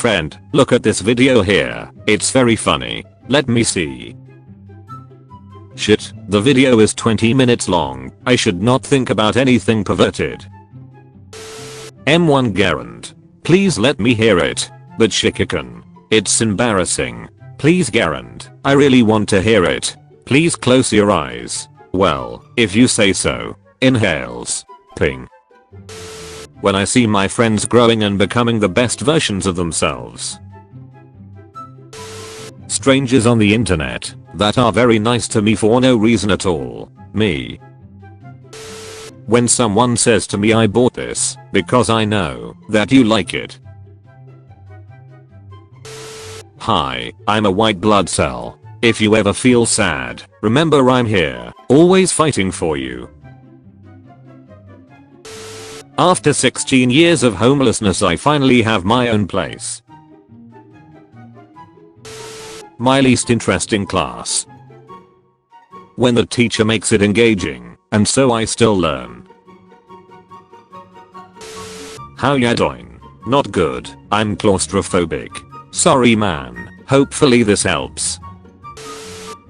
friend, look at this video here. It's very funny. Let me see. Shit, the video is 20 minutes long. I should not think about anything perverted. M1 Garand. Please let me hear it. But Shikakan. It's embarrassing. Please Garand. I really want to hear it. Please close your eyes. Well, if you say so. Inhales. Ping. When I see my friends growing and becoming the best versions of themselves. Strangers on the internet that are very nice to me for no reason at all. Me. When someone says to me I bought this because I know that you like it. Hi, I'm a white blood cell. If you ever feel sad, remember I'm here, always fighting for you. After 16 years of homelessness I finally have my own place. My least interesting class. When the teacher makes it engaging, and so I still learn. How ya doing? Not good, I'm claustrophobic. Sorry man, hopefully this helps.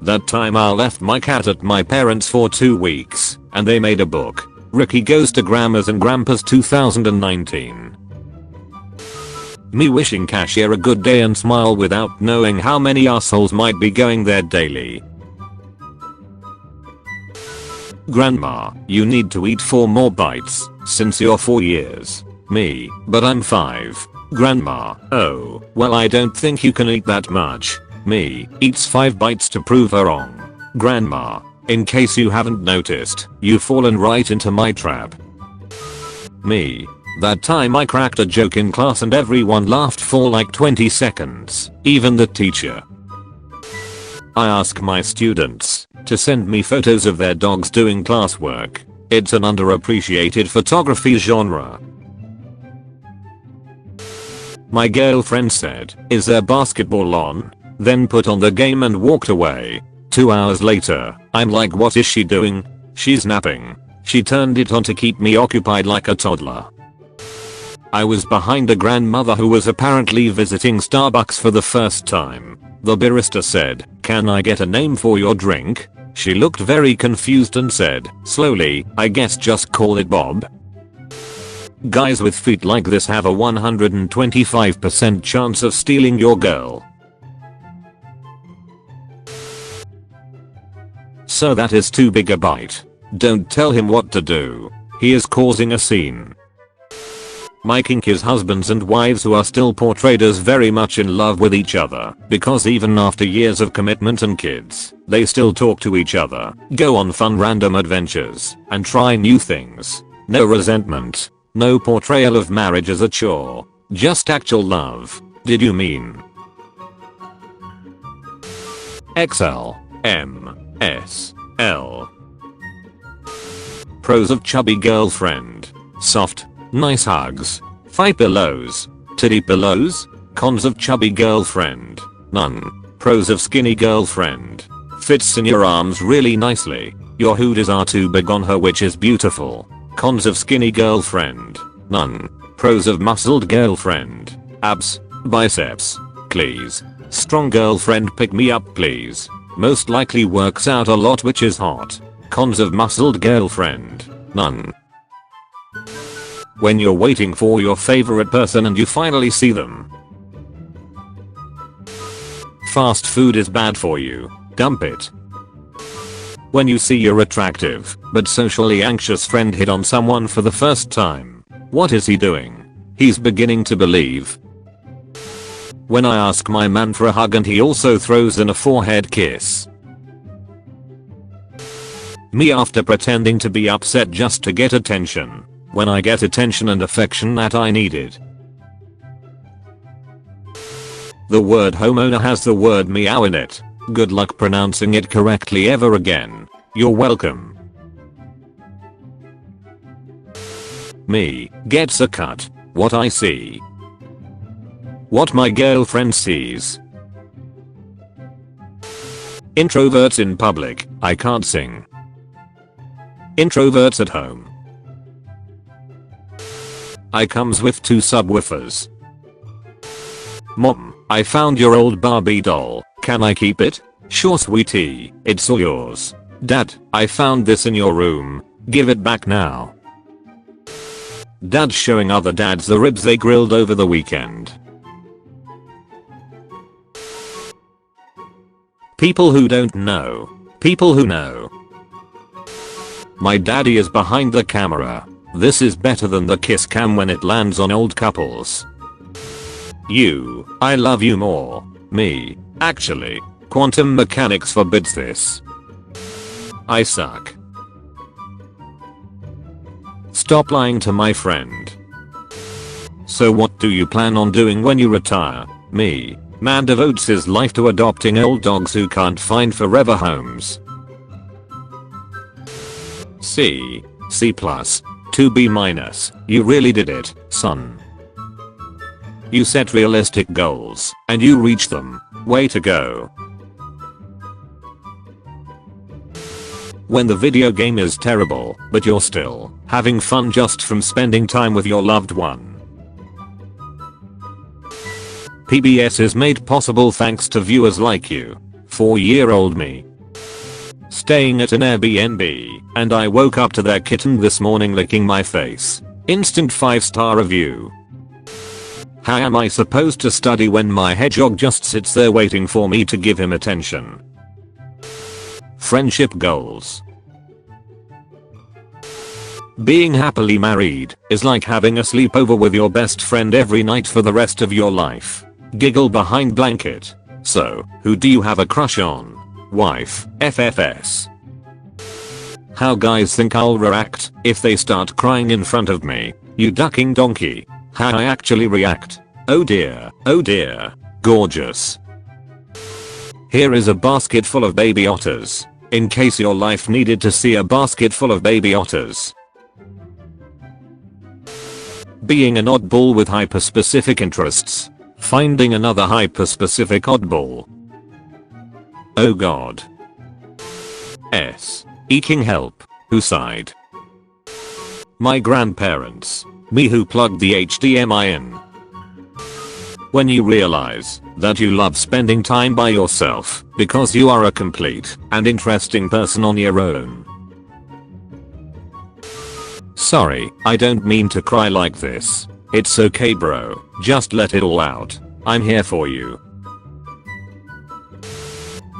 That time I left my cat at my parents for 2 weeks, and they made a book. Ricky Goes to Grandma's and Grandpa's 2019. Me wishing cashier a good day and smile without knowing how many assholes might be going there daily. Grandma, you need to eat 4 more bites, since you're 4 years. Me, but I'm 5. Grandma, oh, well I don't think you can eat that much. Me, eats 5 bites to prove her wrong. Grandma, in case you haven't noticed, you've fallen right into my trap. Me. That time I cracked a joke in class and everyone laughed for like 20 seconds, even the teacher. I ask my students to send me photos of their dogs doing classwork. It's an underappreciated photography genre. My girlfriend said, "Is there basketball on?" Then put on the game and walked away. 2 hours later, I'm like, what is she doing? She's napping. She turned it on to keep me occupied like a toddler. I was behind a grandmother who was apparently visiting Starbucks for the first time. The barista said, "Can I get a name for your drink?" She looked very confused and said, slowly, "I guess just call it Bob." Guys with feet like this have a 125% chance of stealing your girl. So that is too big a bite. Don't tell him what to do. He is causing a scene. My kink is husbands and wives who are still portrayed as very much in love with each other, because even after years of commitment and kids, they still talk to each other, go on fun random adventures, and try new things. No resentment. No portrayal of marriage as a chore. Just actual love. Did you mean XL? M. S. L. Pros of chubby girlfriend. Soft. Nice hugs. Thigh pillows. Titty pillows. Cons of chubby girlfriend. None. Pros of skinny girlfriend. Fits in your arms really nicely. Your hoodies are too big on her, which is beautiful. Cons of skinny girlfriend. None. Pros of muscled girlfriend. Abs. Biceps. Please. Strong girlfriend, pick me up please. Most likely works out a lot, which is hot. Cons of muscled girlfriend. None. When you're waiting for your favorite person and you finally see them. Fast food is bad for you. Dump it. When you see your attractive but socially anxious friend hit on someone for the first time. What is he doing? He's beginning to believe. When I ask my man for a hug and he also throws in a forehead kiss. Me after pretending to be upset just to get attention. When I get attention and affection that I needed. The word homeowner has the word meow in it. Good luck pronouncing it correctly ever again. You're welcome. Me gets a cut. What I see. What my girlfriend sees. Introverts in public. I can't sing. Introverts at home. I comes with 2 subwoofers. Mom, I found your old Barbie doll. Can I keep it? Sure sweetie, it's all yours. Dad, I found this in your room. Give it back now. Dad showing other dads the ribs they grilled over the weekend. People who don't know. People who know. My daddy is behind the camera. This is better than the kiss cam when it lands on old couples. You, I love you more. Me, actually, quantum mechanics forbids this. I suck. Stop lying to my friend. So what do you plan on doing when you retire? Me, man devotes his life to adopting old dogs who can't find forever homes. C, C+, 2B-, you really did it, son. You set realistic goals, and you reach them. Way to go. When the video game is terrible, but you're still having fun just from spending time with your loved one. PBS is made possible thanks to viewers like you. 4-year-old me. Staying at an Airbnb, and I woke up to their kitten this morning licking my face. Instant 5-star review. How am I supposed to study when my hedgehog just sits there waiting for me to give him attention? Friendship goals. Being happily married is like having a sleepover with your best friend every night for the rest of your life. Giggle behind blanket. So, who do you have a crush on? Wife, FFS. How guys think I'll react if they start crying in front of me. You ducking donkey. How I actually react. Oh dear, gorgeous. Here is a basket full of baby otters. In case your life needed to see a basket full of baby otters. Being an oddball with hyper-specific interests. Finding another hyper-specific oddball. Oh god. S. Eking help. Who sighed? My grandparents. Me who plugged the HDMI in. When you realize that you love spending time by yourself because you are a complete and interesting person on your own. Sorry, I don't mean to cry like this. It's okay bro, just let it all out. I'm here for you.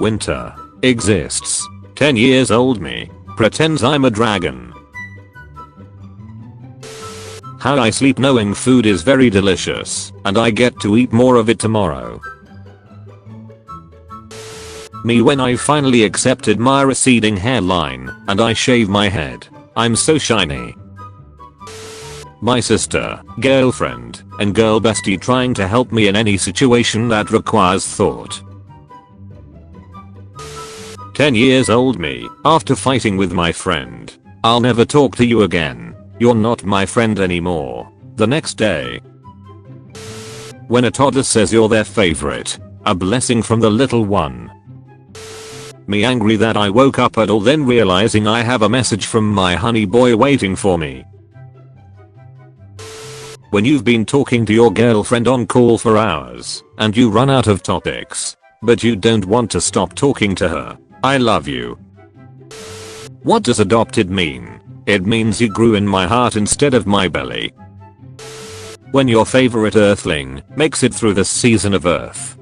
Winter exists. 10 years old me pretends I'm a dragon. How I sleep knowing food is very delicious and I get to eat more of it tomorrow. Me when I finally accepted my receding hairline and I shave my head. I'm so shiny. My sister, girlfriend, and girl bestie trying to help me in any situation that requires thought. 10 years old me after fighting with my friend. I'll never talk to you again. You're not my friend anymore. The next day. When a toddler says you're their favorite. A blessing from the little one. Me angry that I woke up at all then realizing I have a message from my honey boy waiting for me. When you've been talking to your girlfriend on call for hours and you run out of topics, but you don't want to stop talking to her. I love you. What does adopted mean? It means you grew in my heart instead of my belly. When your favorite earthling makes it through the season of Earth.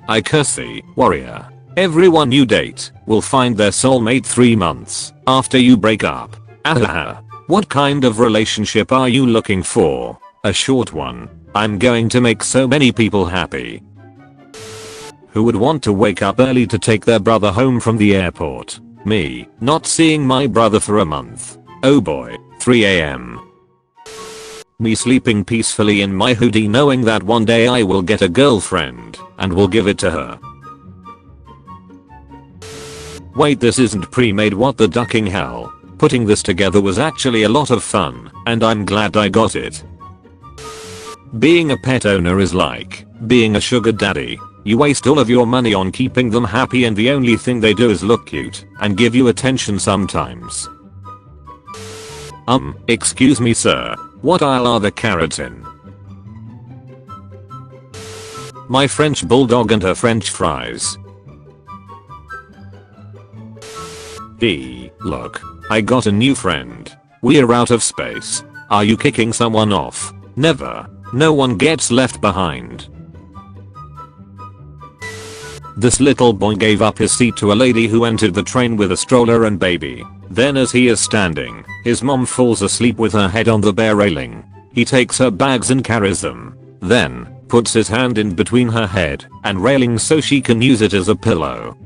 I curse thee, warrior. Everyone you date will find their soulmate 3 months after you break up. Ahaha. What kind of relationship are you looking for? A short one. I'm going to make so many people happy. Who would want to wake up early to take their brother home from the airport? Me, not seeing my brother for a month. Oh boy, 3 AM. Me sleeping peacefully in my hoodie knowing that one day I will get a girlfriend and will give it to her. Wait, this isn't pre-made, what the ducking hell? Putting this together was actually a lot of fun and I'm glad I got it. Being a pet owner is like being a sugar daddy. You waste all of your money on keeping them happy and the only thing they do is look cute and give you attention sometimes. Excuse me sir, what aisle are the carrots in? My French bulldog and her French fries. D. Look, I got a new friend. We're out of space. Are you kicking someone off? Never. No one gets left behind. This little boy gave up his seat to a lady who entered the train with a stroller and baby. Then as he is standing, his mom falls asleep with her head on the bare railing. He takes her bags and carries them. Then, puts his hand in between her head and railing so she can use it as a pillow.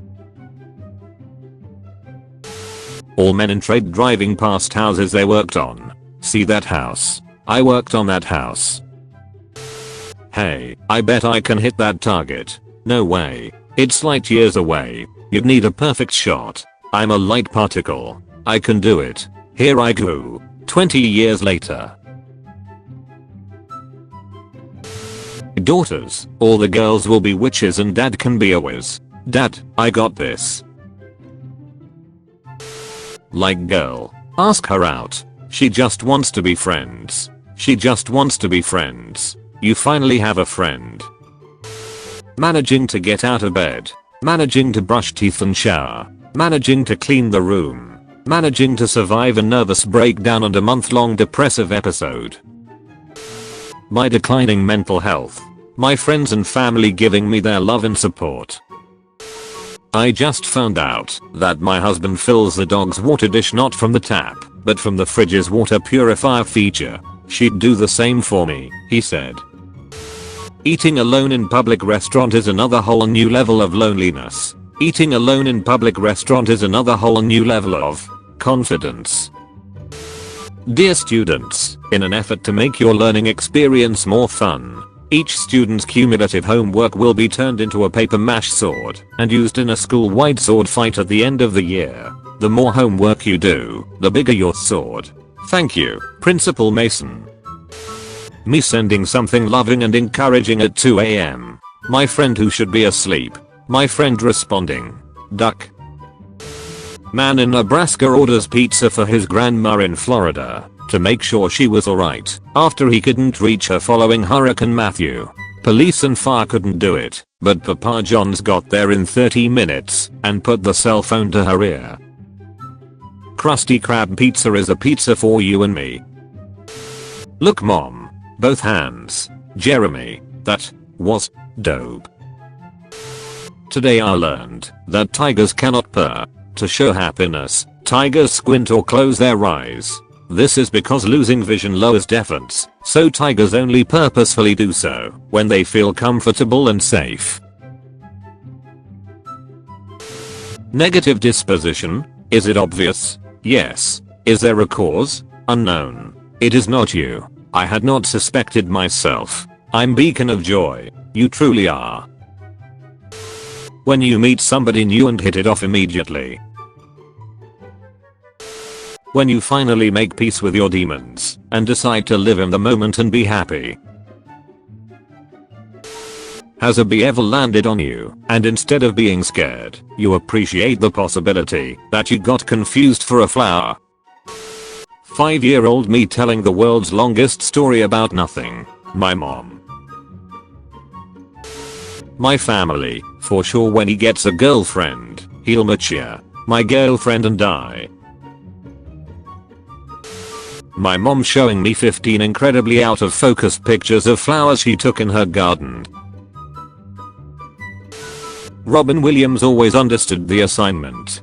All men in trade driving past houses they worked on. See that house? I worked on that house. Hey, I bet I can hit that target. No way. It's light years away. You'd need a perfect shot. I'm a light particle. I can do it. Here I go. 20 years later. Daughters, all the girls will be witches and dad can be a whiz. Dad, I got this. Like girl. Ask her out. She just wants to be friends. She just wants to be friends. You finally have a friend. Managing to get out of bed. Managing to brush teeth and shower. Managing to clean the room. Managing to survive a nervous breakdown and a month-long depressive episode. My declining mental health. My friends and family giving me their love and support. I just found out that my husband fills the dog's water dish not from the tap, but from the fridge's water purifier feature. She'd do the same for me, he said. Eating alone in public restaurant is another whole new level of loneliness. Eating alone in public restaurant is another whole new level of confidence. Dear students, in an effort to make your learning experience more fun, each student's cumulative homework will be turned into a paper mache sword and used in a school-wide sword fight at the end of the year. The more homework you do, the bigger your sword. Thank you, Principal Mason. Me sending something loving and encouraging at 2 AM. My friend who should be asleep. My friend responding. Duck. Man in Nebraska orders pizza for his grandma in Florida to make sure she was alright after he couldn't reach her following Hurricane Matthew. Police and fire couldn't do it, but Papa John's got there in 30 minutes and put the cell phone to her ear. Krusty Krab pizza is a pizza for you and me. Look mom. Both hands. Jeremy. That was dope. Today I learned that tigers cannot purr. To show happiness, tigers squint or close their eyes. This is because losing vision lowers defense, so tigers only purposefully do so when they feel comfortable and safe. Negative disposition. Is it obvious? Yes. Is there a cause? Unknown. It is not you. I had not suspected myself. I'm beacon of joy. You truly are. When you meet somebody new and hit it off immediately. When you finally make peace with your demons and decide to live in the moment and be happy. Has a bee ever landed on you and instead of being scared, you appreciate the possibility that you got confused for a flower? 5-year-old me telling the world's longest story about nothing. My mom. My family, for sure when he gets a girlfriend, he'll mature. My girlfriend and I. My mom showing me 15 incredibly out of focus pictures of flowers she took in her garden. Robin Williams always understood the assignment.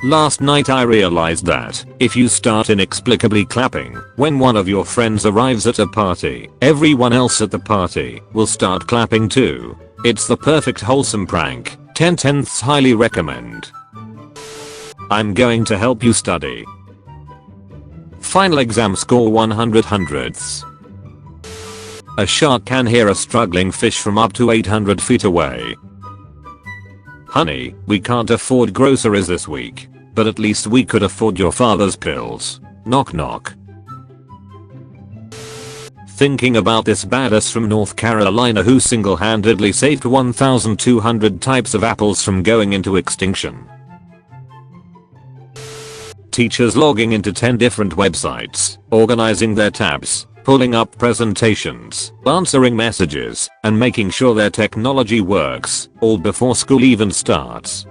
Last night I realized that if you start inexplicably clapping when one of your friends arrives at a party, everyone else at the party will start clapping too. It's the perfect wholesome prank. 10/10ths highly recommend. I'm going to help you study. Final exam score 100 hundredths. A shark can hear a struggling fish from up to 800 feet away. Honey, we can't afford groceries this week, but at least we could afford your father's pills. Knock knock. Thinking about this badass from North Carolina who single-handedly saved 1,200 types of apples from going into extinction. Teachers logging into 10 different websites, organizing their tabs, pulling up presentations, answering messages, and making sure their technology works, all before school even starts.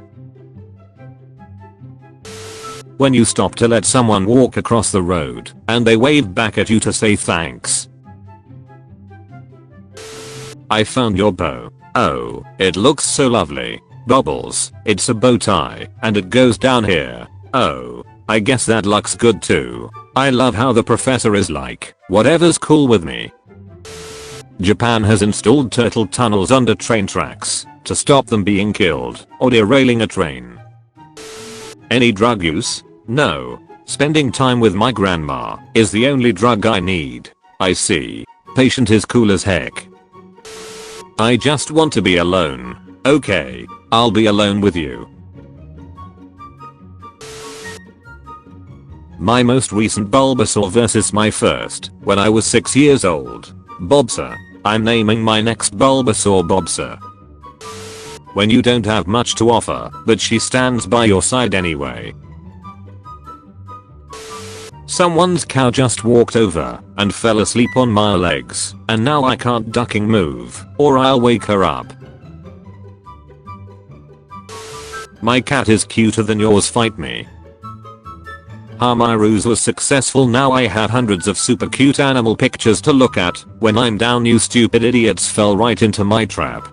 When you stop to let someone walk across the road, and they wave back at you to say thanks. I found your bow. Oh, it looks so lovely. Bubbles, it's a bow tie, and it goes down here. Oh, I guess that looks good too. I love how the professor is like, whatever's cool with me. Japan has installed turtle tunnels under train tracks to stop them being killed or derailing a train. Any drug use? No. Spending time with my grandma is the only drug I need. I see. Patient is cool as heck. I just want to be alone. Okay, I'll be alone with you. My most recent Bulbasaur versus my first, when I was 6 years old. Bobsir. I'm naming my next Bulbasaur Bobsir. When you don't have much to offer, but she stands by your side anyway. Someone's cow just walked over and fell asleep on my legs, and now I can't ducking move, or I'll wake her up. My cat is cuter than yours, fight me. My ruse was successful, now I have hundreds of super cute animal pictures to look at. When I'm down, you stupid idiots fell right into my trap.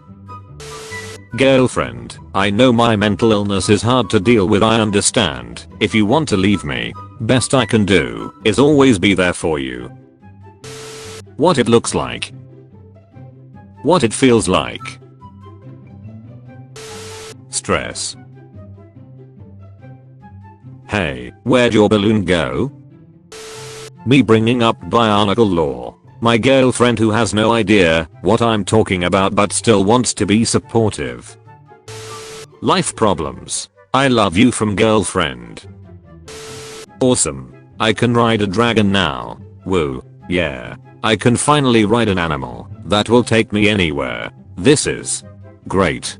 Girlfriend, I know my mental illness is hard to deal with, I understand. If you want to leave me, best I can do is always be there for you. What it looks like. What it feels like. Stress. Hey, where'd your balloon go? Me bringing up bionicle law. My girlfriend who has no idea what I'm talking about but still wants to be supportive. Life problems. I love you from girlfriend. Awesome. I can ride a dragon now. Woo. Yeah. I can finally ride an animal that will take me anywhere. This is great.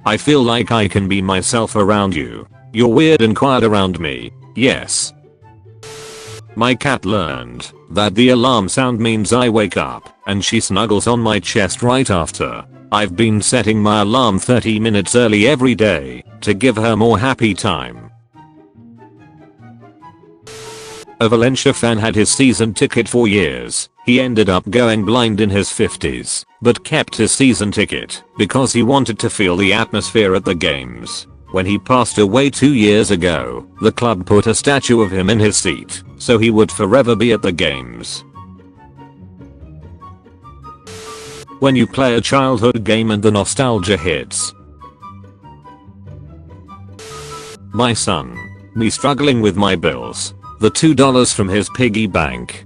I feel like I can be myself around you. You're weird and quiet around me. Yes. My cat learned that the alarm sound means I wake up, and she snuggles on my chest right after. I've been setting my alarm 30 minutes early every day to give her more happy time. A Valencia fan had his season ticket for years. He ended up going blind in his 50s, but kept his season ticket because he wanted to feel the atmosphere at the games. When he passed away 2 years ago, the club put a statue of him in his seat, so he would forever be at the games. When you play a childhood game and the nostalgia hits. My son. Me struggling with my bills. The $2 from his piggy bank.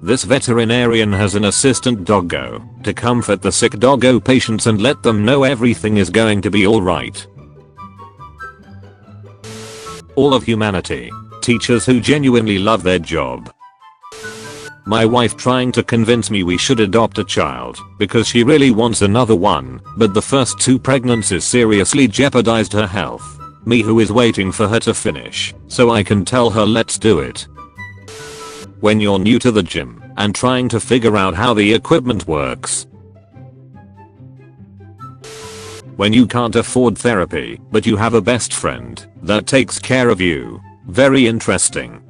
This veterinarian has an assistant doggo to comfort the sick doggo patients and let them know everything is going to be alright. All of humanity. Teachers who genuinely love their job. My wife trying to convince me we should adopt a child because she really wants another one, but the first 2 pregnancies seriously jeopardized her health. Me who is waiting for her to finish so I can tell her let's do it. When you're new to the gym and trying to figure out how the equipment works. When you can't afford therapy but you have a best friend that takes care of you. Very interesting.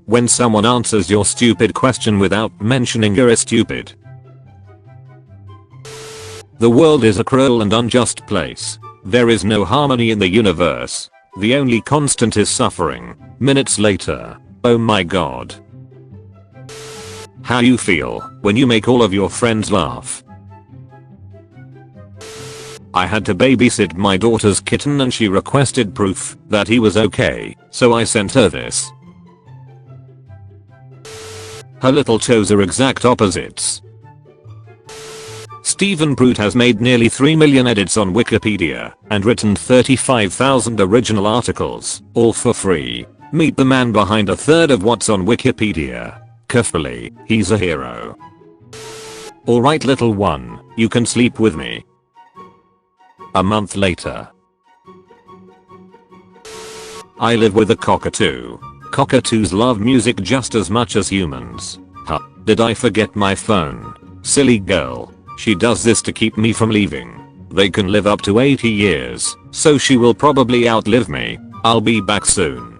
When someone answers your stupid question without mentioning you're stupid. The world is a cruel and unjust place. There is no harmony in the universe. The only constant is suffering. Minutes later. Oh my god. How you feel when you make all of your friends laugh. I had to babysit my daughter's kitten and she requested proof that he was okay, so I sent her this. Her little toes are exact opposites. Stephen Prout has made nearly 3 million edits on Wikipedia and written 35,000 original articles, all for free. Meet the man behind a third of what's on Wikipedia. Carefully, he's a hero. Alright little one, you can sleep with me. A month later. I live with a cockatoo. Cockatoos love music just as much as humans. Huh, did I forget my phone? Silly girl. She does this to keep me from leaving. They can live up to 80 years, so she will probably outlive me. I'll be back soon.